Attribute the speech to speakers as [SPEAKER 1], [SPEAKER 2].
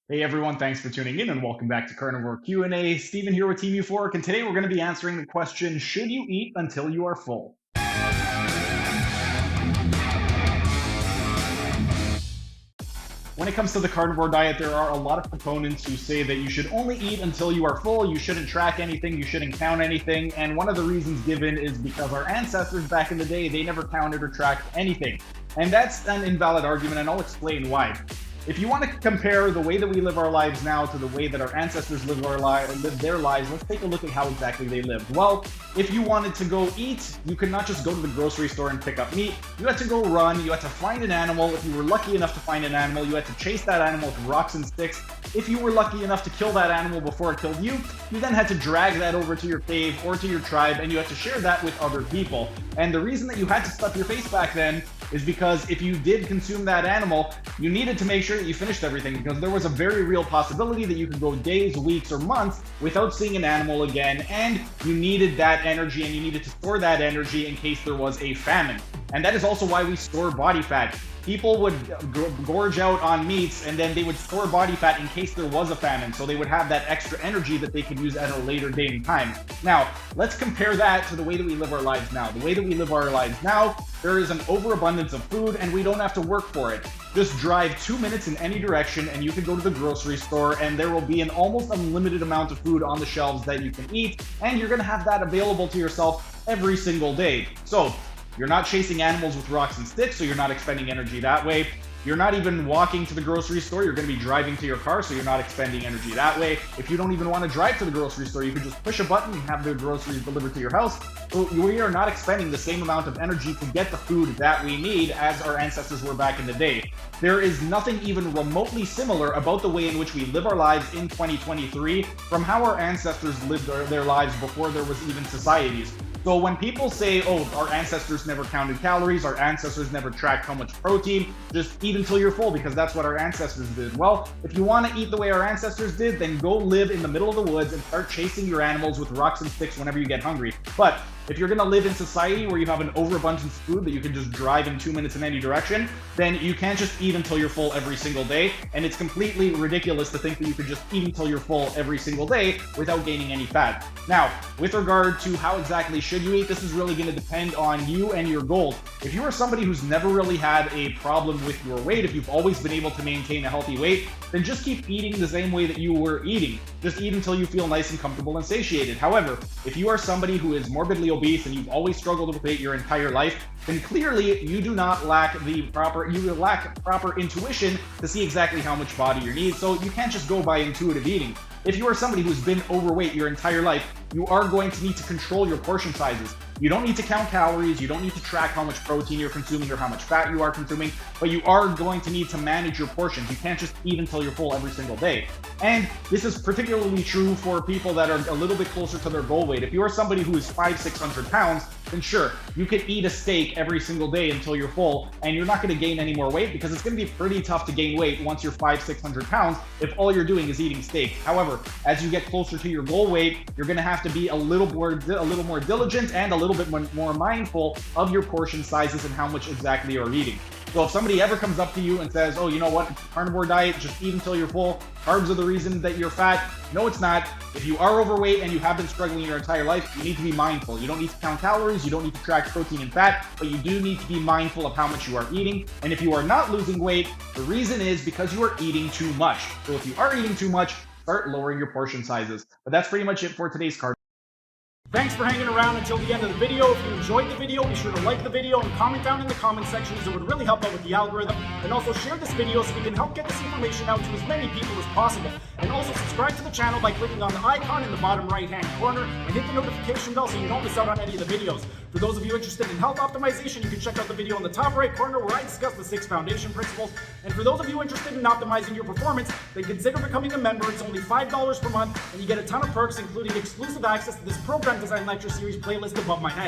[SPEAKER 1] Hey everyone, thanks for tuning in and welcome back to Carnivore Q&A. Steven here with Team Euphoric, and today we're going to be answering the question, should you eat until you are full? When it comes to the carnivore diet, there are a lot of proponents who say that you should only eat until you are full, you shouldn't track anything, you shouldn't count anything, and one of the reasons given is because our ancestors back in the day, they never counted or tracked anything. And that's an invalid argument, and I'll explain why. If you want to compare the way that we live our lives now to the way that our ancestors lived their lives, let's take a look at how exactly they lived. Well, if you wanted to go eat, you could not just go to the grocery store and pick up meat. You had to go run, you had to find an animal. If you were lucky enough to find an animal, you had to chase that animal with rocks and sticks. If you were lucky enough to kill that animal before it killed you, you then had to drag that over to your cave or to your tribe, and you had to share that with other people. And the reason that you had to stuff your face back then is because if you did consume that animal, you needed to make sure that you finished everything, because there was a very real possibility that you could go days, weeks, or months without seeing an animal again, and you needed that energy, and you needed to store that energy in case there was a famine. And that is also why we store body fat. People would gorge out on meats, and then they would store body fat in case there was a famine, so they would have that extra energy that they could use at a later date and time. Now, let's compare that to the way that we live our lives now. The way that we live our lives now, there is an overabundance of food, and we don't have to work for it. Just drive 2 minutes in any direction, and you can go to the grocery store, and there will be an almost unlimited amount of food on the shelves that you can eat, and you're going to have that available to yourself every single day. So, you're not chasing animals with rocks and sticks, so you're not expending energy that way. You're not even walking to the grocery store. You're going to be driving to your car, so you're not expending energy that way. If you don't even want to drive to the grocery store, you can just push a button and have the groceries delivered to your house. So we are not expending the same amount of energy to get the food that we need as our ancestors were back in the day. There is nothing even remotely similar about the way in which we live our lives in 2023 from how our ancestors lived their lives before there was even societies. So when people say, oh, our ancestors never counted calories, our ancestors never tracked how much protein, just eat until you're full because that's what our ancestors did. Well, if you want to eat the way our ancestors did, then go live in the middle of the woods and start chasing your animals with rocks and sticks whenever you get hungry. But if you're going to live in society where you have an overabundance of food that you can just drive in 2 minutes in any direction, then you can't just eat until you're full every single day. And it's completely ridiculous to think that you could just eat until you're full every single day without gaining any fat. Now, with regard to how exactly should you eat, this is really going to depend on you and your goals. If you are somebody who's never really had a problem with your weight, if you've always been able to maintain a healthy weight, then just keep eating the same way that you were eating. Just eat until you feel nice and comfortable and satiated. However, if you are somebody who is morbidly obese and you've always struggled with it your entire life, then clearly you lack proper intuition to see exactly how much body you need. So you can't just go by intuitive eating. If you are somebody who's been overweight your entire life, you are going to need to control your portion sizes. You don't need to count calories, you don't need to track how much protein you're consuming or how much fat you are consuming, but you are going to need to manage your portions. You can't just eat until you're full every single day. And this is particularly true for people that are a little bit closer to their goal weight. If you are somebody who is 500-600 pounds, then sure, you can eat a steak every single day until you're full, and you're not going to gain any more weight because it's going to be pretty tough to gain weight once you're 500-600 pounds if all you're doing is eating steak. However, as you get closer to your goal weight, you're going to have to be a little more diligent and a little bit more mindful of your portion sizes and how much exactly you're eating. So if somebody ever comes up to you and says, oh, you know what, carnivore diet, just eat until you're full, carbs are the reason that you're fat. No, it's not. If you are overweight and you have been struggling your entire life, you need to be mindful. You don't need to count calories, you don't need to track protein and fat, but you do need to be mindful of how much you are eating. And if you are not losing weight, the reason is because you are eating too much. So if you are eating too much, start lowering your portion sizes. But that's pretty much it for today's card.
[SPEAKER 2] Thanks for hanging around until the end of the video. If you enjoyed the video, be sure to like the video and comment down in the comment section, as it would really help out with the algorithm. And also share this video so we can help get this information out to as many people as possible. And also subscribe to the channel by clicking on the icon in the bottom right hand corner and hit the notification bell so you don't miss out on any of the videos. For those of you interested in health optimization, you can check out the video in the top right corner where I discuss the 6 foundation principles. And for those of you interested in optimizing your performance, then consider becoming a member. It's only $5 per month and you get a ton of perks, including exclusive access to this program design lecture series playlist above my head.